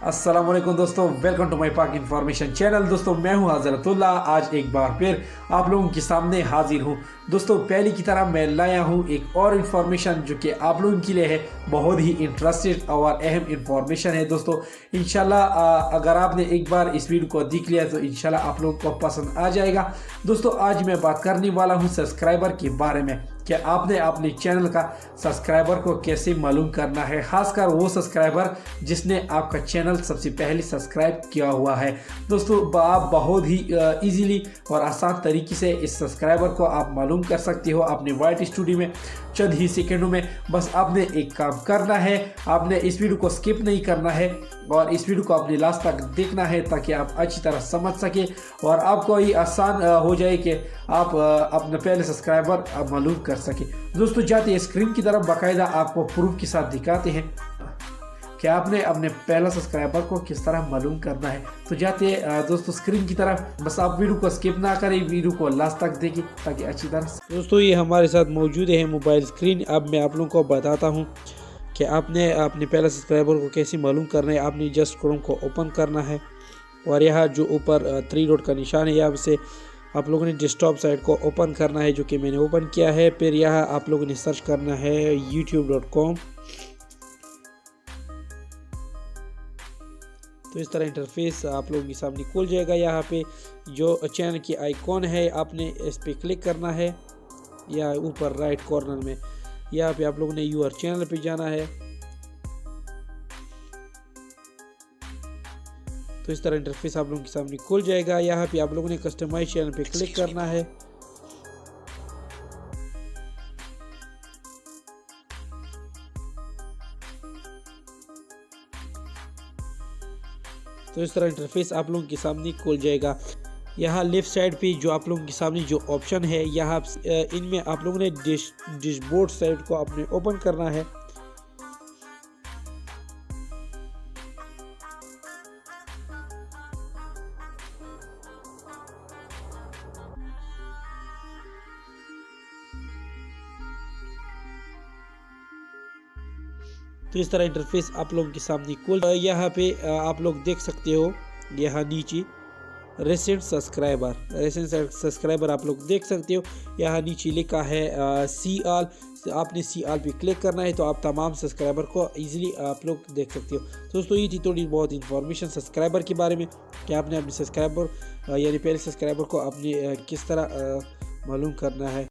अस्सलाम वालेकुम दोस्तों, वेलकम टू माय पाक इन्फॉर्मेशन चैनल। दोस्तों मैं हूं हजरतुल्लाह। आज एक बार फिर आप लोगों के सामने हाजिर हूं। दोस्तों पहले की तरह मैं लाया हूं एक और इन्फॉर्मेशन जो कि आप लोगों के लिए है बहुत ही इंटरेस्टेड और अहम इन्फॉर्मेशन है। दोस्तों इंशाल्लाह अगर आपने एक बार इस वीडियो को देख लिया तो इंशाल्लाह आप लोगों को पसंद आ जाएगा। दोस्तों आज मैं बात करने वाला हूं सब्सक्राइबर के बारे में कि आपने अपने चैनल का सब्सक्राइबर को कैसे मालूम करना है, खासकर वो सब्सक्राइबर जिसने आपका चैनल सबसे पहले सब्सक्राइब किया हुआ है। दोस्तों आप बहुत ही इजीली और आसान तरीके से इस सब्सक्राइबर को आप मालूम कर सकते हो अपने वाइट स्टूडियो में चंद ही सेकंडों में। बस आपने एक काम करना है, आपने इस वीडियो को स्किप नहीं करना है और इस वीडियो को अपने लास्ट तक देखना है ताकि आप अच्छी तरह समझ सके और आपको ये आसान हो जाए कि आप अपने पहले सब्सक्राइबर आप मालूम कर सके। दोस्तों जाते हैं स्क्रीन की तरफ, बाकायदा आपको प्रूफ के साथ दिखाते हैं कि आपने अपने पहला सब्सक्राइबर को किस तरह मालूम करना है। तो जाते हैं दोस्तों स्क्रीन की तरफ। बस आप वीडियो को स्किप ना करें, वीडियो को लास्ट तक देखें ताकि अच्छी तरह। दोस्तों ये हमारे साथ मौजूद है मोबाइल स्क्रीन। अब मैं आप लोगों को बताता हूँ कि आपने अपने पहले सब्सक्राइबर को कैसे मालूम करना है। आपने जस्ट क्रोम को ओपन करना है और यहाँ जो ऊपर 3 डॉट का निशान है यहाँ से आप लोगों ने डेस्कटॉप साइट को ओपन करना है, जो कि मैंने ओपन किया है। फिर यहाँ आप लोगों ने सर्च करना है youtube.com। तो इस तरह इंटरफेस आप लोगों के सामने खुल जाएगा। यहाँ पे जो चैनल की आइकॉन है आपने इस पर क्लिक करना है या ऊपर राइट कॉर्नर में यहाँ पे आप लोगों ने यूर चैनल पे जाना है। तो इस तरह इंटरफेस आप लोगों के सामने खुल जाएगा। यहाँ पे आप लोगों ने कस्टमाइज चैनल पे क्लिक करना है। तो इस तरह इंटरफेस आप लोगों के सामने खुल जाएगा। यहाँ लेफ्ट साइड पे जो आप लोगों के सामने जो ऑप्शन है यहाँ इनमें आप लोगों ने डैशबोर्ड साइट को आपने ओपन करना है। तो इस तरह इंटरफेस आप लोगों के सामने खुल। यहाँ पे आप लोग देख सकते हो यहाँ नीचे रिसेंट सब्सक्राइबर आप लोग देख सकते हो। यहाँ नीचे लिखा है सी ऑल। आपने सी ऑल पे क्लिक करना है तो आप तमाम सब्सक्राइबर को इजीली आप लोग देख सकते हो। दोस्तों ये थी थोड़ी बहुत इंफॉर्मेशन सब्सक्राइबर के बारे में कि आपने अपने सब्सक्राइबर यानी पहले सब्सक्राइबर को अपने किस तरह मालूम करना है।